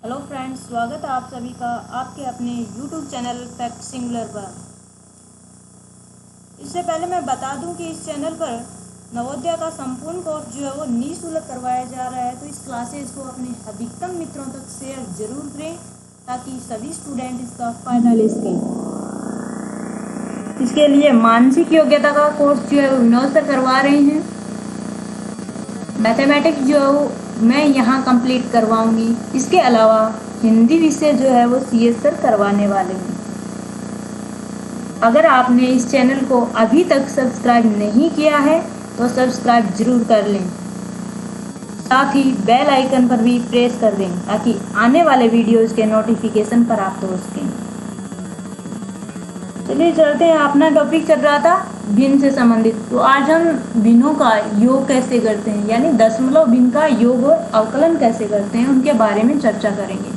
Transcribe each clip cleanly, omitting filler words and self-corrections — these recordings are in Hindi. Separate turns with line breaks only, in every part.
हेलो फ्रेंड्स, स्वागत है आप सभी का आपके अपने यूट्यूब चैनल फैक्ट सिंगुलर पर। इससे पहले मैं बता दूं कि इस चैनल पर नवोदय का संपूर्ण कोर्स जो है वो निःशुल्क करवाया जा रहा है। तो इस क्लासेस को अपने अधिकतम मित्रों तक शेयर जरूर करें ताकि सभी स्टूडेंट इसका फ़ायदा ले सकें। इसके लिए मानसिक योग्यता का कोर्स जो है वो विनोद सर करवा रहे हैं। मैथमेटिक्स जो मैं यहाँ कंप्लीट करवाऊंगी। इसके अलावा हिंदी विषय जो है वो CS सर करवाने वाले हैं। अगर आपने इस चैनल को अभी तक सब्सक्राइब नहीं किया है तो सब्सक्राइब जरूर कर लें, साथ ही बेल आइकन पर भी प्रेस कर दें ताकि आने वाले वीडियोस के नोटिफिकेशन प्राप्त हो सकें। चलिए चलते हैं। अपना टॉपिक चल रहा था भिन्न से संबंधित। तो आज हम भिन्नों का योग कैसे करते हैं, यानी दशमलव भिन्न का योग और अवकलन कैसे करते हैं, उनके बारे में चर्चा करेंगे।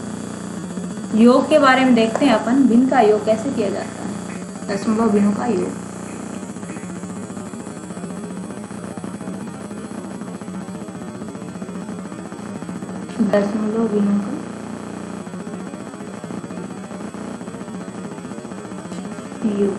योग के बारे में देखते हैं अपन, भिन्न का योग कैसे किया जाता है, दशमलव भिन्नों का योग। दशमलव भिन्नों का योग।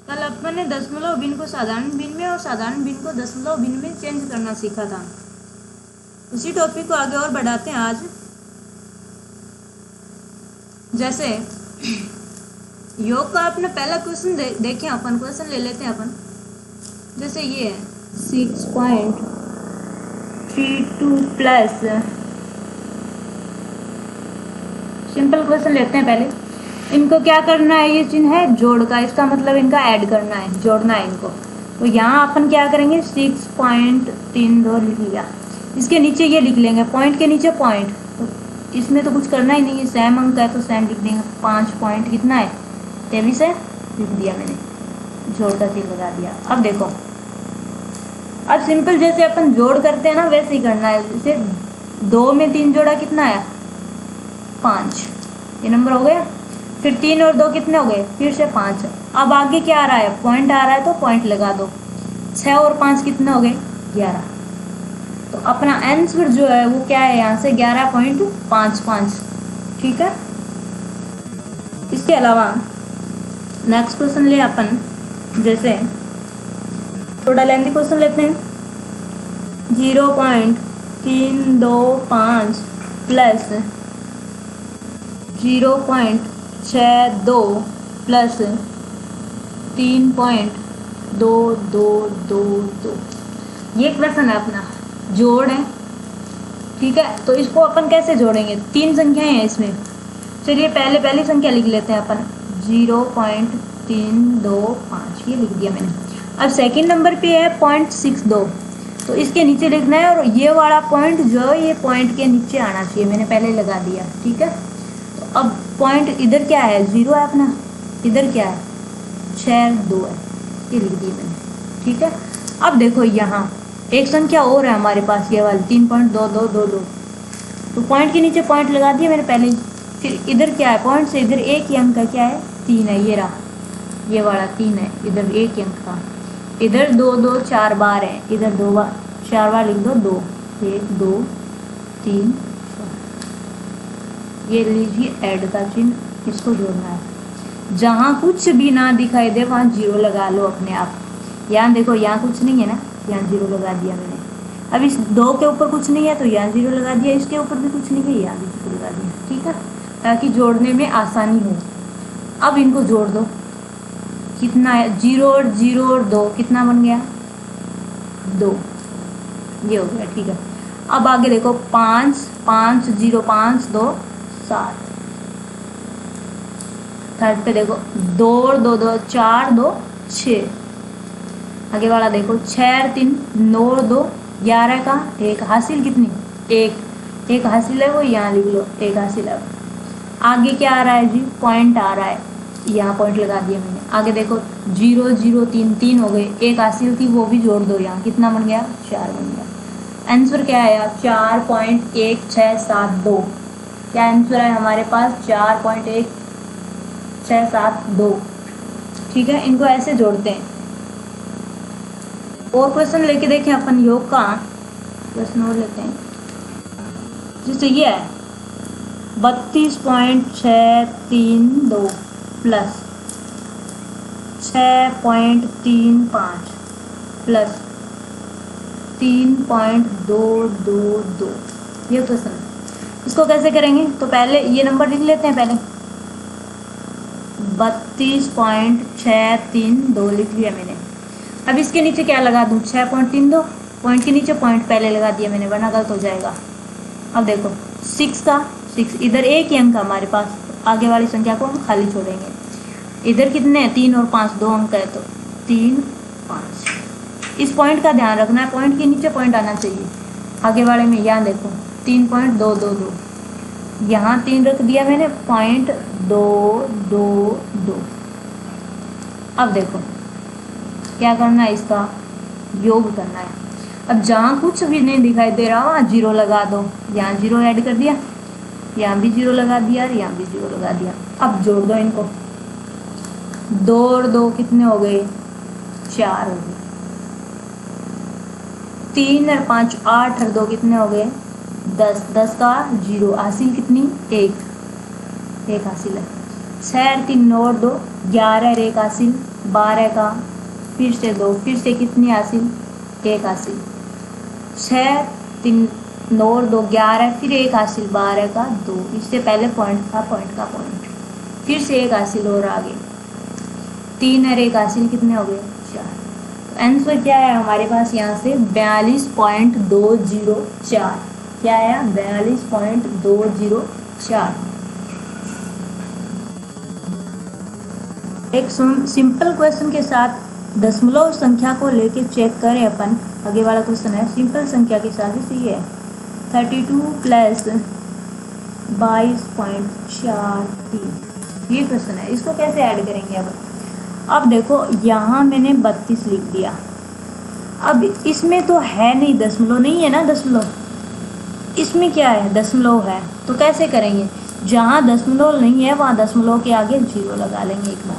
कल अपन ने दशमलव भिन्न को साधारण भिन्न में और साधारण भिन्न को दशमलव भिन्न में चेंज करना सीखा था। उसी टॉपिक को आगे और बढ़ाते हैं आज। जैसे योग का अपना पहला क्वेश्चन देखें अपन, क्वेश्चन ले लेते हैं अपन। जैसे ये है 6.32 प्लस, सिंपल क्वेश्चन लेते हैं पहले। इनको क्या करना है, ये चिन्ह है जोड़ का, इसका मतलब इनका ऐड करना है, जोड़ना है इनको। तो यहाँ अपन क्या करेंगे, 6.32 लिख लिया, इसके नीचे ये लिख लेंगे, पॉइंट के नीचे पॉइंट। तो इसमें तो कुछ करना ही नहीं है, सेम अंक है तो सेम लिख देंगे। 5 पॉइंट कितना है, 23 है, लिख दिया मैंने, जोड़ का चिन्ह लगा दिया। अब देखो, अब सिंपल जैसे अपन जोड़ करते हैं ना वैसे ही करना है। जैसे 2 में 3 जोड़ा कितना है, 5, ये नंबर हो गया। फिर 3 और 2 कितने हो गए, फिर से 5। अब आगे क्या आ रहा है, पॉइंट आ रहा है तो पॉइंट लगा दो। 6 और 5 कितने हो गए, 11। तो अपना आंसर जो है वो क्या है, यहाँ से 11.55। ठीक है। इसके अलावा नेक्स्ट क्वेश्चन ले अपन, जैसे थोड़ा लेंथी क्वेश्चन लेते हैं। 0.325 प्लस 0.62 प्लस 3.2222। ये क्वेश्चन है अपना, जोड़ है। ठीक है, तो इसको अपन कैसे जोड़ेंगे, 3 संख्याएं हैं इसमें। चलिए पहली संख्या लिख लेते हैं अपन, 0.325, ये लिख दिया मैंने। अब सेकंड नंबर पे है 0.62, तो इसके नीचे लिखना है, और ये वाला पॉइंट जो है ये पॉइंट के नीचे आना चाहिए, मैंने पहले लगा दिया। ठीक है, तो अब पॉइंट इधर क्या है, 0 है अपना, इधर क्या है 62 है, ये लिख दिया मैंने। ठीक है, अब देखो यहाँ एक संख्या और है हमारे पास, ये वाली 3.2222। तो पॉइंट के नीचे पॉइंट लगा दिया मैंने पहले। फिर इधर क्या है, पॉइंट से इधर एक ही अंक का क्या है, 3 है, ये रहा, ये वाला 3 है, इधर एक ही अंक का। इधर 2 2 4 बार है, इधर 2 बार 4 बार लिख दो, 2 1 2 3 4। ये लीजिए ऐड का चिन्ह, इसको जोड़ना है। जहाँ कुछ भी ना दिखाई दे वहाँ 0 लगा लो अपने आप। यहाँ देखो, यहाँ कुछ नहीं है ना, यहाँ 0 लगा दिया मैंने। अब इस 2 के ऊपर कुछ नहीं है तो यहाँ 0 लगा दिया, इसके ऊपर भी कुछ नहीं है, यहाँ भी 0 लगा दिया। ठीक है, ताकि जोड़ने में आसानी हो। अब इनको जोड़ दो, कितना है, 0 और 0 और 2 कितना बन गया, 2, ये हो गया। ठीक है, अब आगे देखो, 5 5 0 5 2 7। थर्ड पे देखो, 2 और 2 2 4 2 6। आगे वाला देखो, 6 और 3 9 और 2 11 का 1 हासिल, कितनी, 1 हासिल है, वो यहाँ लिख लो, 1 हासिल है। आगे क्या आ रहा है जी, पॉइंट आ रहा है, यहाँ पॉइंट लगा दिया मैंने। आगे देखो 0 0 3 3 हो गए, 1 हासिल थी वो भी जोड़ दो, यहाँ कितना बन गया, 4 बन गया। आंसर क्या आया, 4.1672। क्या आंसर है हमारे पास, 4.1672। ठीक है, इनको ऐसे जोड़ते हैं। और क्वेश्चन लेके देखें अपन योग का क्वेश्चन और लेते हैं। जैसे ये है 32.632 प्लस 6.35 प्लस 3.222 ये क्वेश्चन। इसको कैसे करेंगे? तो पहले ये नंबर लिख लेते हैं। पहले 32.632 लिख लिया मैंने। अब इसके नीचे क्या लगा दूँ? 6.32 पॉइंट के नीचे पॉइंट पहले लगा दिया मैंने, वरना गलत हो जाएगा। अब देखो 6 का 6, इधर एक ही अंक हमारे पास, आगे वाली संख्या को हम खाली छोड़ेंगे। इधर कितने हैं? 3 और 5, 2 अंक है, तो 3 5। इस पॉइंट का ध्यान रखना है, पॉइंट के नीचे पॉइंट आना चाहिए। आगे वाले में यहाँ देखो 3.222, यहाँ 3 रख दिया मैंने, 0.222। अब देखो क्या करना है, इसका योग करना है। अब जहाँ कुछ भी नहीं दिखाई दे रहा वहाँ 0 लगा दो। यहाँ 0 ऐड कर दिया, यहाँ भी 0 लगा दिया, यहाँ भी 0 लगा दिया। अब जोड़ दो इनको, 2 और 2 कितने हो गए? 4 हो गए। 3 और 5 8 और 2 कितने हो गए? 10। 10 का 0, हासिल कितनी? 1 हासिल है। 6 और 3 9 और 2 11 और 1 हासिल 12 का, फिर से 2, फिर से कितनी हासिल? 1 हासिल। 6 3 9 और 2 11, फिर 1 हासिल 12 का 2। इससे पहले पॉइंट था, पॉइंट का पॉइंट, फिर से 1 हासिल और आगे 3 और 1 हासिल कितने हो गए? 4। तो आंसर क्या है हमारे पास यहाँ से? 42.204। क्या है? 42.204। एक सिंपल क्वेश्चन के साथ दशमलव संख्या को लेके चेक करें अपन। आगे वाला क्वेश्चन है सिंपल संख्या के साथ, इसी है 32 प्लस 22.43। ये क्वेश्चन है, इसको कैसे ऐड करेंगे? अब देखो यहाँ मैंने 32 लिख दिया। अब इसमें तो है नहीं, दशमलव नहीं है ना, दशमलव इसमें क्या है? दशमलव है। तो कैसे करेंगे? जहाँ दशमलव नहीं है वहाँ दशमलव के आगे 0 लगा लेंगे एक बार।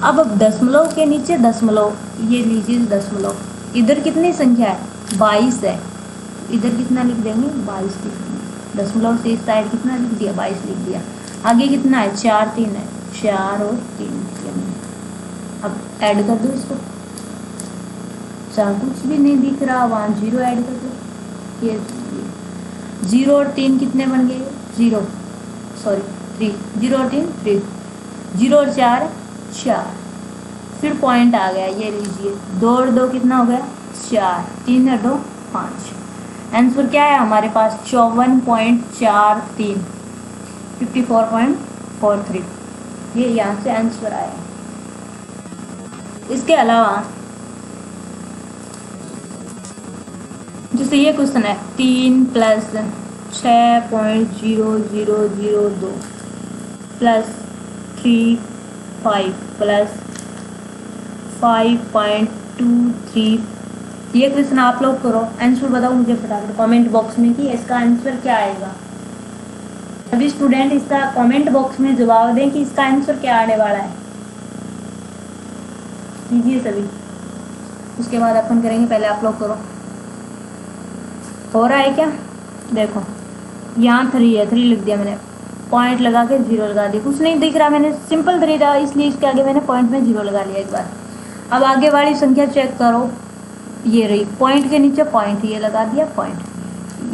अब दशमलव के नीचे दशमलव, ये लीजिए दशमलव। इधर कितनी संख्या है? 22 है, इधर कितना लिख देंगे? 22 लिख देंगे। दशमलव से इस साइड कितना लिख दिया? 22 लिख दिया। आगे कितना है? 4 3 है, 4 और 3 लिख दिया। अब ऐड कर दो इसको, जहाँ कुछ भी नहीं दिख रहा वहाँ 0 ऐड कर दो। ये 0 और 3 कितने बन गए? 3 0 और 3 3, 0 और 4 4, फिर पॉइंट आ गया, ये लीजिए 2 और 2 कितना हो गया? 4, 3 और 2 5। आंसर क्या है हमारे पास? 54.43, 54.43। ये यहाँ से आंसर आया। इसके अलावा जैसे ये क्वेश्चन है 3 प्लस 6.0002 प्लस 3 5 प्लस 5.23। ये क्वेश्चन आप लोग करो, आंसर बताओ मुझे फटाफट कमेंट बॉक्स में कि इसका आंसर क्या आएगा। सभी स्टूडेंट इसका कमेंट बॉक्स में जवाब दें कि इसका आंसर क्या आने वाला है। कीजिए सभी, उसके बाद अपन करेंगे। पहले आप लोग करो। हो रहा है क्या? देखो यहाँ 3 है, 3 लिख दिया मैंने, पॉइंट लगा के 0 लगा दिया। कुछ नहीं दिख रहा, मैंने सिंपल 3 था इसलिए इसके आगे मैंने पॉइंट में 0 लगा लिया एक बार। अब आगे वाली संख्या चेक करो, ये रही, पॉइंट के नीचे पॉइंट, ये लगा दिया पॉइंट।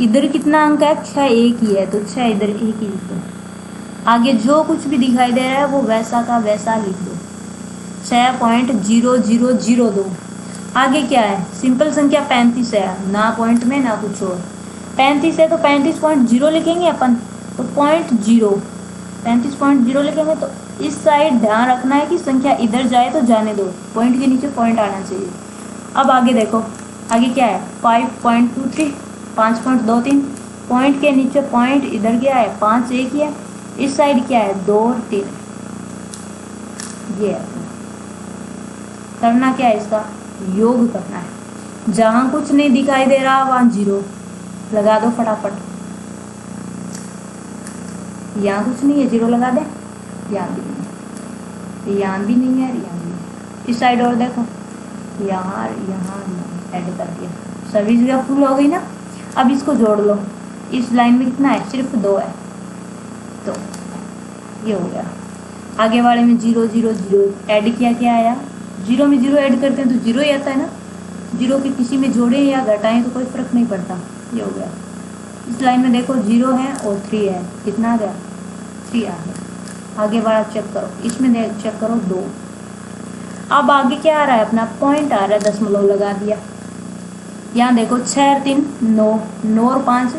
इधर कितना अंक है? 6 एक ही है, तो 6 इधर एक ही लिख दो। आगे जो कुछ भी दिखाई दे रहा है वो वैसा का वैसा लिख दो, 6.0002। आगे क्या है? सिंपल संख्या 35 है, ना पॉइंट में ना कुछ और। 35 है तो 35.0 लिखेंगे अपन, तो 0.0, 35.0 लिखेंगे। तो इस साइड ध्यान रखना है कि संख्या इधर जाए तो जाने दो, पॉइंट के नीचे पॉइंट आना चाहिए। अब आगे देखो, आगे क्या है? 5.23, 5.23, पॉइंट के नीचे पॉइंट, इधर क्या है? 5 एक ही है। इस साइड क्या है? 2 और 3। ये करना क्या है? इसका योग करना है। जहाँ कुछ नहीं दिखाई दे रहा वहाँ 0 लगा दो फटाफट। यहाँ कुछ नहीं है, 0 लगा दे। यहाँ भी नहीं है, यहाँ भी नहीं है, यहाँ भी नहीं। इस साइड और देखो, यहाँ ऐड कर दिया, सभी जगह फुल हो गई ना। अब इसको जोड़ लो, इस लाइन में कितना है, सिर्फ 2 है, तो ये हो गया। आगे वाले में 0 0 0 ऐड किया, क्या आया, 0 में 0 ऐड करते हैं तो 0 ही आता है ना। 0 के किसी में जोड़ें या घटाएं तो कोई फर्क नहीं पड़ता, ये हो गया। इस लाइन में देखो 0 है और 3 है, कितना आ गया, 3 आ गया। आगे वाला चेक करो, इसमें चेक करो 2। अब आगे क्या आ रहा है, अपना पॉइंट आ रहा है, दशमलव लगा दिया। यहाँ देखो 6 और 3 9, 9 और 5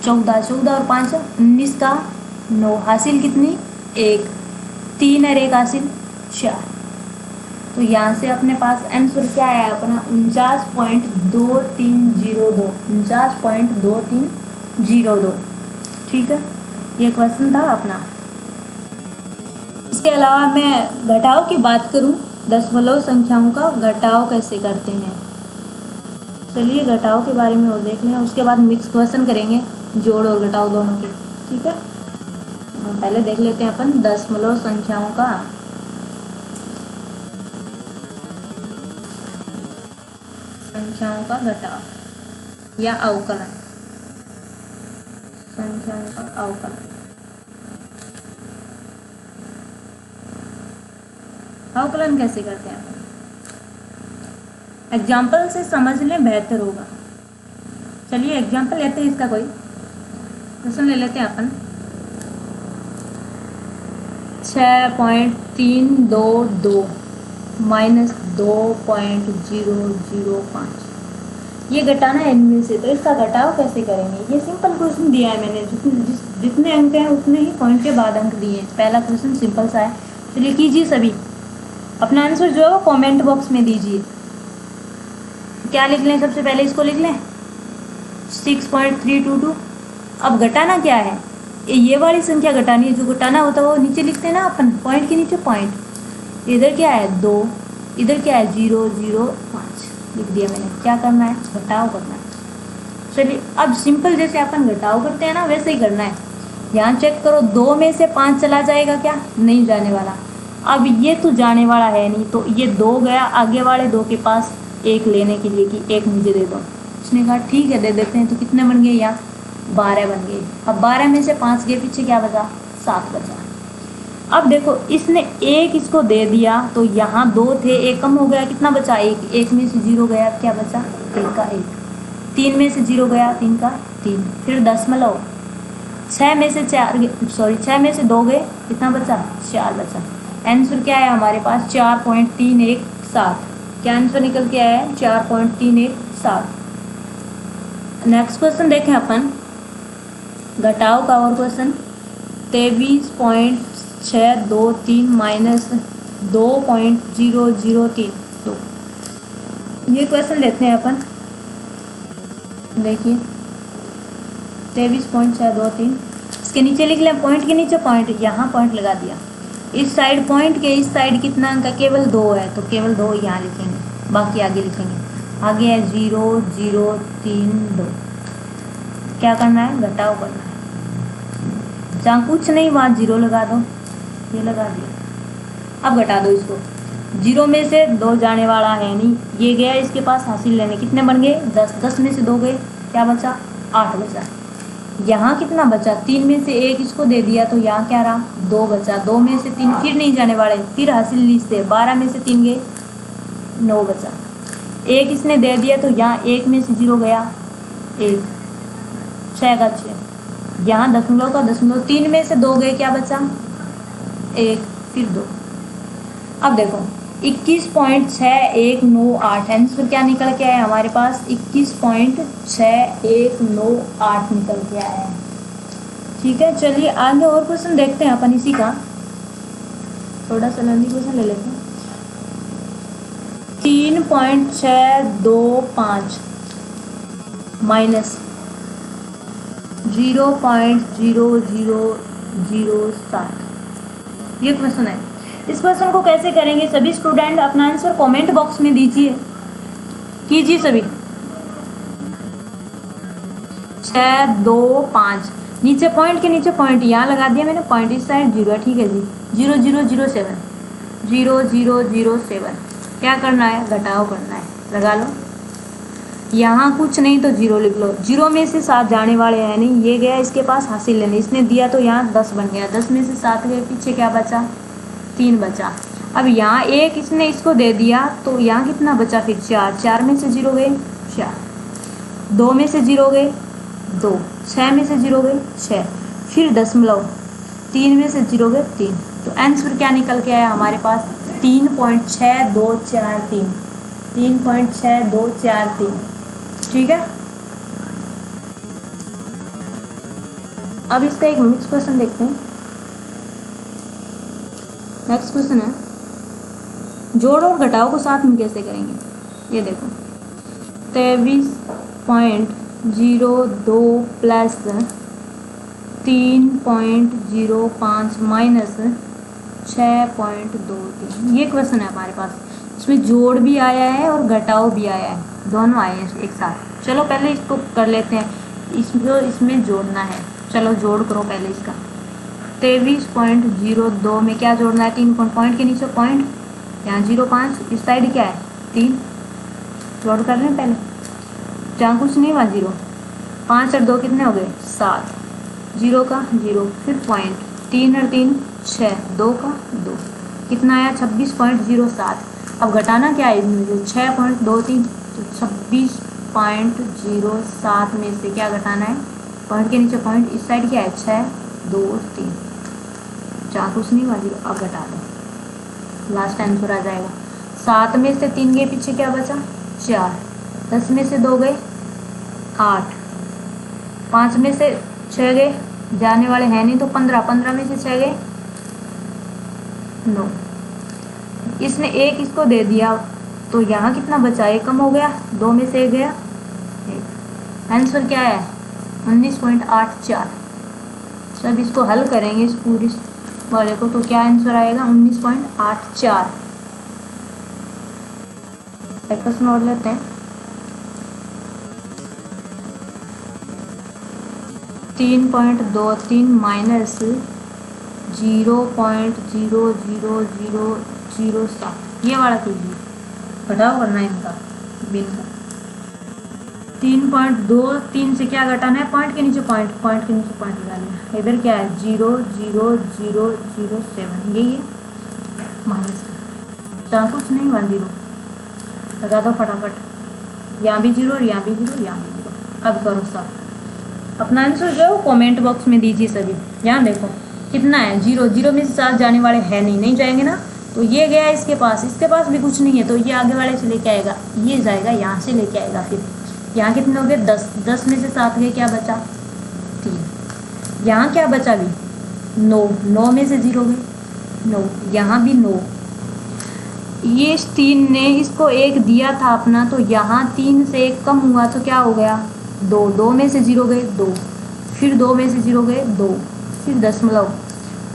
14, 14 और 5 19 का 9, हासिल कितनी 1, 3 और 1 हासिल 4। तो यहाँ से अपने पास आंसर क्या आया अपना 49.2302, 49.2302। ठीक है, ये क्वेश्चन था अपना। इसके अलावा मैं घटाव की बात करूं, दशमलव संख्याओं का घटाव कैसे करते हैं। चलिए घटाव के बारे में और देख लें, उसके बाद मिक्स क्वेश्चन करेंगे, जोड़ और घटाव दोनों के। ठीक है, पहले देख लेते हैं अपन दशमलव संख्याओं का घटाव या अवकलन। संख्याओं का अवकलन, अवकलन कैसे करते हैं अपन, एग्जाम्पल से समझ लें बेहतर होगा। चलिए एग्जाम्पल लेते हैं, इसका कोई क्वेश्चन ले लेते हैं अपन। 6.322 माइनस 2.005, ये घटाना है इनमें से, तो इसका घटाव कैसे करेंगे। ये सिंपल क्वेश्चन दिया है मैंने, जितने अंक हैं उतने ही पॉइंट के बाद अंक दिए हैं। पहला क्वेश्चन सिंपल सा है, चलिए कीजिए सभी। अपना आंसर जो है वो कमेंट बॉक्स में दीजिए। क्या लिख लें, सबसे पहले इसको लिख लें 6.322। अब घटाना क्या है, ये वाली संख्या घटानी है, जो घटाना होता है वो नीचे लिखते हैं ना अपन, पॉइंट के नीचे पॉइंट। इधर क्या है 2, इधर क्या है 0 0 5 लिख दिया मैंने। क्या करना है, घटाव करना है। चलिए अब सिंपल जैसे अपन घटाव करते हैं ना वैसे ही करना है। यहाँ चेक करो, 2 में से 5 चला जाएगा क्या, नहीं जाने वाला। अब ये तो जाने वाला है नहीं, तो ये 2 गया आगे वाले 2 के पास 1 लेने के लिए कि 1 मुझे दे दो। उसने कहा ठीक है दे देते हैं, तो कितने बन गए, यहाँ 12 बन गए। अब 12 में से 5 गए, पीछे क्या बचा, 7 बचा। अब देखो इसने 1 इसको दे दिया, तो यहाँ 2 थे, 1 कम हो गया, कितना बचा 1, 1 में से 0 गया, क्या बचा 1 का 1। 3 में से 0 गया, 3 का 3। फिर दशमलव 6 में से 2 गए, कितना बचा 4 बचा। आंसर क्या है हमारे पास 4.317। क्या आंसर निकल के आया है 4.317। नेक्स्ट क्वेश्चन देखें अपन, घटाव का और क्वेश्चन 23.623 माइनस 2.003। तो ये क्वेश्चन लेते हैं अपन, देखिए 23.623, इसके नीचे लिख लें, पॉइंट के नीचे पॉइंट, यहाँ पॉइंट लगा दिया। इस साइड पॉइंट के इस साइड कितना अंक है, केवल 2 है, तो केवल 2 यहाँ लिखेंगे, बाकी आगे लिखेंगे। आगे है 0 0 3 2। क्या करना है, घटाव करना है। जहाँ कुछ नहीं वहाँ 0 लगा दो, ये लगा दिया। अब घटा दो इसको, 0 में से 2 जाने वाला है नहीं, ये गया इसके पास, हासिल लेने कितने बन गए 10, 10 में से 2 गए, क्या बचा 8 बचा। यहाँ कितना बचा, 3 में से 1 इसको दे दिया, तो यहाँ क्या रहा 2 बचा। 2 में से 3 फिर नहीं जाने वाले, फिर हासिल लीजिए, 12 में से 3 गए, 9 बचा। 1 इसने दे दिया, तो यहाँ 1 में से 0 गया 1, 6 का 6। यहाँ दशमलव का दशमलव, 3 में से 2 गए, क्या बचा 1, फिर 2। अब देखो 21.6198, आंसर क्या निकल के आया हमारे पास 21.6198 निकल के आया है। ठीक है, चलिए आगे और क्वेश्चन देखते हैं अपन इसी का, थोड़ा सा लंबी क्वेश्चन ले लेते हैं। 3.625 माइनस 0.0007, ये क्वेश्चन है। इस क्वेश्चन को कैसे करेंगे, सभी स्टूडेंट अपना आंसर कमेंट बॉक्स में दीजिए, कीजिए सभी। 625, नीचे पॉइंट के नीचे पॉइंट यहाँ लगा दिया मैंने, पॉइंट इस साइड 0 है, ठीक है जी। 0007, 0007 क्या करना है, घटाव करना है, लगा लो। यहाँ कुछ नहीं तो 0 लिख लो। 0 में से 7 जाने वाले हैं नहीं, ये गया इसके पास हासिल लेने, इसने दिया तो यहाँ 10 बन गया। 10 में से 7 गए, पीछे क्या बचा, 3 बचा। अब यहाँ 1 इसने इसको दे दिया तो यहाँ कितना बचा फिर, 4। 4 में से 0 गए 4, 2 में से 0 गए 2, 6 में से 0 गए 6, फिर दशमलव, 3 में से 0 गए 3। तो आंसर क्या निकल के आया हमारे पास, 3.6243, 3.6243। ठीक है। अब इसका एक नेक्स्ट क्वेश्चन देखते हैं। नेक्स्ट क्वेश्चन है, जोड़ और घटाव को साथ में कैसे करेंगे। ये देखो, 23.02 प्लस 3.05 माइनस 6.23, ये क्वेश्चन है हमारे पास। इसमें जोड़ भी आया है और घटाव भी आया है, दोनों आए हैं एक साथ। चलो पहले इसको कर लेते हैं, इसको इसमें जोड़ना है। चलो जोड़ करो पहले इसका। 23.02 में क्या जोड़ना है, 3 पॉइंट के नीचे पॉइंट, यहाँ 0.5, इस साइड क्या है 3, जोड़ कर रहे हैं पहले। जहाँ कुछ नहीं वहाँ 0, 5 और 2 कितने हो गए 7, 0 का 0, फिर पॉइंट, 3 और 3 6, 2 का 2, कितना आया 26.07। अब घटाना क्या है इसमें, 6.23, तो 26.07 में से क्या घटाना है, पॉइंट के नीचे पॉइंट, इस साइड क्या है 6, 2 और 3, जहाँ कुछ नहीं वहाँ 0। अब घटा दो, लास्ट आंसर आ जाएगा। 7 में से 3 गए, पीछे क्या बचा 4, 10 में से 2 गए 8, 5 में से 6 गए, जाने वाले हैं नहीं तो 15, 15 में से 6 गए 9। इसने 1 इसको दे दिया तो यहाँ कितना बचा, 1 कम हो गया, 2 में से 1 गया 1। आंसर क्या है 19.84। सब इसको हल करेंगे इस पूरी वाले को, तो क्या आंसर आएगा 19.84। एक क्वेश्चन और लेते हैं। 3.23 माइनस 0.00007, ये वाला कीजिए, घटाव करना है इनका बिन का। 3.23 से क्या घटाना है, पॉइंट के नीचे पॉइंट, पॉइंट के नीचे पॉइंट लगाना है। इधर क्या है 0.00007, यही है माइनस, जहाँ कुछ नहीं 1 0 लगा दो फटाफट, यहाँ भी 0 और यहाँ भी 0, यहाँ भी 0। अब करो सब, अपना आंसर जो है वो कमेंट बॉक्स में दीजिए सभी। यहाँ देखो कितना है 0, 0 में से 7 जाने वाले हैं नहीं जाएंगे ना, तो ये गया इसके पास भी कुछ नहीं है, तो ये आगे वाले से लेके आएगा, ये जाएगा यहाँ से लेके आएगा। फिर यहाँ कितने हो गए 10, 10 में से 7 गए, क्या बचा 3, यहाँ क्या बचा भी 9, 9 में से 0 गए 9, यहाँ भी 9। ये 3 ने इसको 1 दिया था अपना, तो यहाँ 3 से 1 कम हुआ तो क्या हो गया 2, 2 में से 0 गए 2, फिर 2 में से 0 गए 2, फिर दशमलव,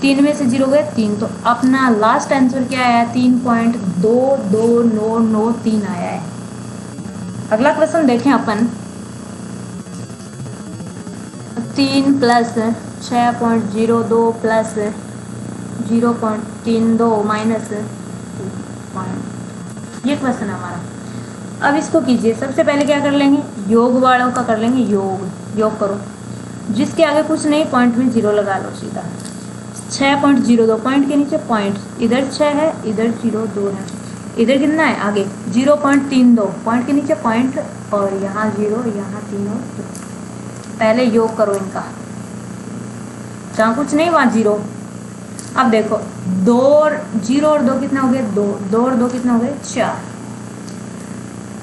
3 में से 0 गए 3। तो अपना लास्ट आंसर क्या आया 3.22993 आया है। अगला क्वेश्चन देखें अपन, 3 प्लस 6.02 प्लस 0.32 माइनस 2, ये क्वेश्चन है हमारा। अब इसको कीजिए, सबसे पहले क्या कर लेंगे, योग वालों का कर लेंगे, योग करो, जिसके आगे कुछ नहीं पॉइंट में 0 लगा लो सीधा। 6.02 पॉइंट के नीचे पॉइंट, इधर 6 है इधर 0 2 है, इधर कितना है आगे 0.32 पॉइंट के नीचे पॉइंट, और यहाँ 0 यहाँ 3 और 2। पहले योग करो इनका, जहाँ कुछ नहीं वहाँ 0। अब देखो 2 और 0 और 2 कितना हो गया 2, 2 और 2 कितना हो गए 4,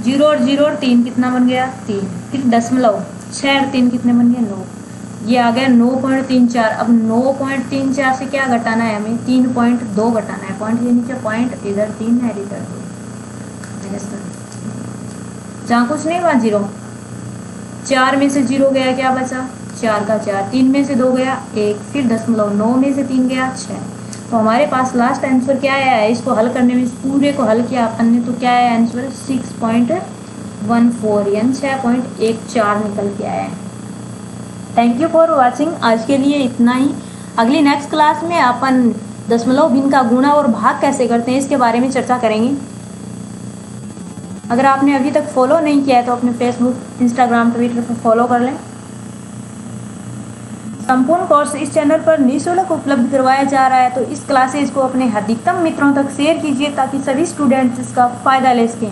0 और 0 और 3 कितना बन गया 3, फिर दशमलव 6 और 3 कितने बन गए 9, ये आ गया 9.34। अब 9.34 से क्या घटाना है हमें 3.2 घटाना है, पॉइंट के नीचे पॉइंट, इधर 3 है इधर 2, जहाँ कुछ नहीं वहाँ 0। 4 में से 0 गया, क्या बचा 4 का 4, 3 में से 2 गया 1, फिर दशमलव, 9 में से 3 गया 6। तो हमारे पास लास्ट आंसर क्या आया है, इसको हल करने में, इस पूरे को हल किया अपन ने, तो क्या आया आंसर 6.14 यानी 6.14 निकल के आया है। थैंक यू फॉर वॉचिंग, आज के लिए इतना ही। अगली नेक्स्ट क्लास में अपन दशमलव भिन्न का गुणा और भाग कैसे करते हैं इसके बारे में चर्चा करेंगे। अगर आपने अभी तक फॉलो नहीं किया है तो अपने फेसबुक, इंस्टाग्राम, ट्विटर पर फॉलो कर लें। संपूर्ण कोर्स इस चैनल पर निःशुल्क उपलब्ध करवाया जा रहा है, तो इस क्लासेज को अपने अधिकतम मित्रों तक शेयर कीजिए ताकि सभी स्टूडेंट्स इसका फ़ायदा ले सकें।